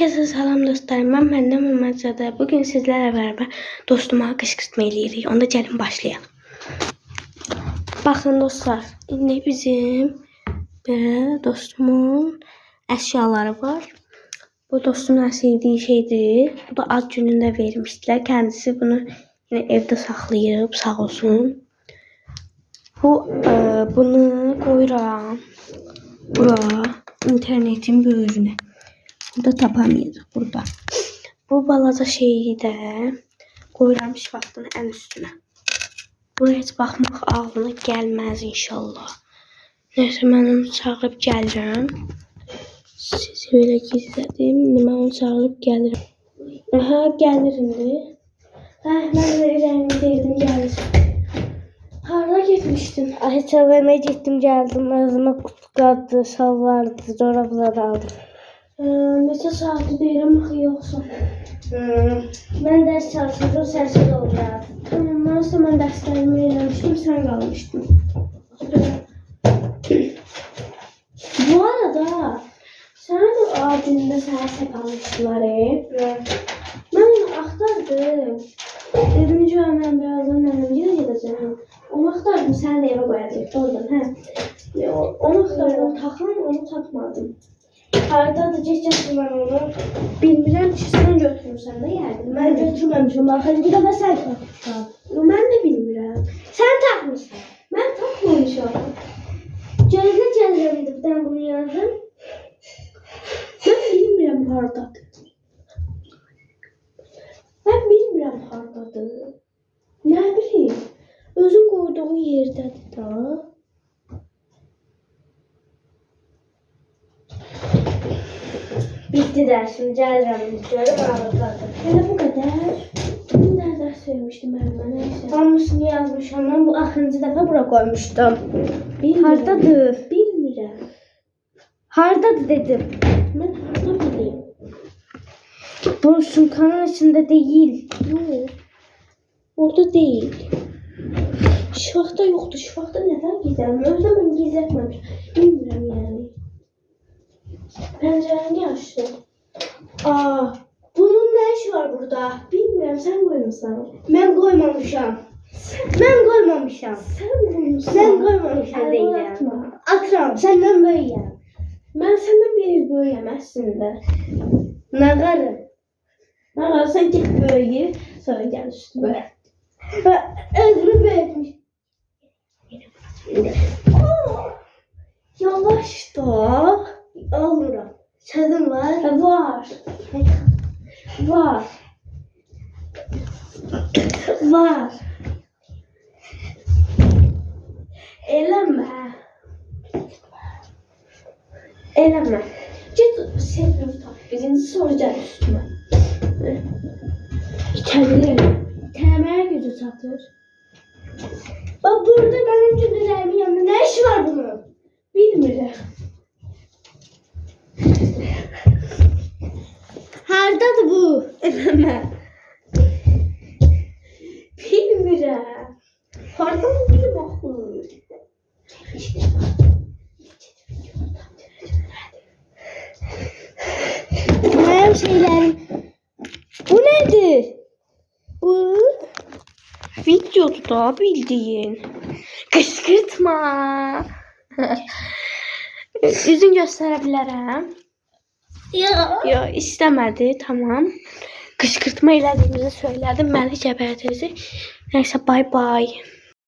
Herkese salam dostlarım. Ben Məndən Məmmədzadə. Bugün sizlerle beraber dostuma qışqırtma eləyirik. Onda gəlin başlayalım. Baxın dostlar, indi bizim belə dostumun əşyaları var. Bu dostumun sevdiği şeydir. Bu da ad günündə vermişdilər. Kendisi bunu yine evde saxlayıb, sağ olsun. Bunu koyuram bura, internetin böyrünə. Burada tapamayacaq burada. Bu balaca şeyi də koyuram şifaxtanın ən üstünə. Buraya heç baxmaq ağlına gəlməz inşallah. Neyse mən onu çağırıb gəlirəm. Sizi belə gizlədim. Mən onu çağırıb gəlirəm. Aha, gəlir indi. Mən də irəmi deyirdim, gəlir. Harada getmişdin? Heç verməyə getdim, gəldim. Özümə qutqadı, şalvardı, corabları aldım. Neçə saatı deyirəm axı yoxsa? Mən dərs çalışırdım, səsiz olacaq. Mən dərslərimi eləmişdim, sən qalmışdın. Bu arada sən də adında sənə səpalmışdılar. Mən onu axtardım. Dedim ki, mən birazdan nənəmgilə gedəcəm. Onu axtardım, səni də evə qoyacaq. Oradan, onu axtardım, taxım, onu tapmadım. Haradadır, geçəcəksin mən onu. Bilmirəm ki, sən götürürsən də yəqin. Mən götürməmişim, axıncı dəfə sən tapmışsan. Mən də bilmirəm. Sən tapmışsan. Mən tapmamışam. Gözlə gəlirəm idi, bir dənə bunu yazdım. Mən bilmirəm hardadır. Mən bilmirəm hardadır. Nə bilim, özün qoyduğun yerdədir da. Bitti dersim, gəlirəm, görüm ağırladım. Elə bu qədər. Nə dərs vermişdim mənimə, neysə. Hamısını yazmışam, mən bu axırıncı dəfə bura qoymuşdum. Bilmirəm. Hardadır? Bilmirəm. Hardadır dedim. Mən harda bileyim. Bu sumkanın içində deyil. Yox. Orada deyil. Şifaxta yoxdur. Şifaxta nədən gizlənmir? Özdə mən gizlətməmişəm. Bilmirəm yəni. Pəncərəni açdım. Bunun nə işi var burada? Bilmirəm, sən qoymuşsan. Mən qoymamışam. Mən qoymamışam. Sən qoymuşsan. Mən qoymamışam deyirəm. Atıram, səndən böyüyəm. Mən səndən bir il böyüyəm əslində. Nə qarı? Nəqar, sən get böyüyür, sonra gəl üstümə. Özümü böyütmüş. Yavaş da. Olmuram. Sözüm var. Var. Var. Var. Eləmə. Eləmə. Get sevgimi tap. Birinci sonra gəl üstümə. İtəlir. İtələməyə gücü çatır. Bak burada benim cümlelerimin yanında ne işi var bunun? Bilmirəm. Hardadır bu? Eləmə. Bilmirəm. Hardan bilim axı? Benim şeylerim. Bu nedir? Bu? Videodu da bildiğin. Qışqırtma. Üzün göstərə bilərəm. Yo, istəmədi, tamam. Qışqırtma elədiyimizi söylədim, məni gəbərdirdi. Nəysə, bye bye.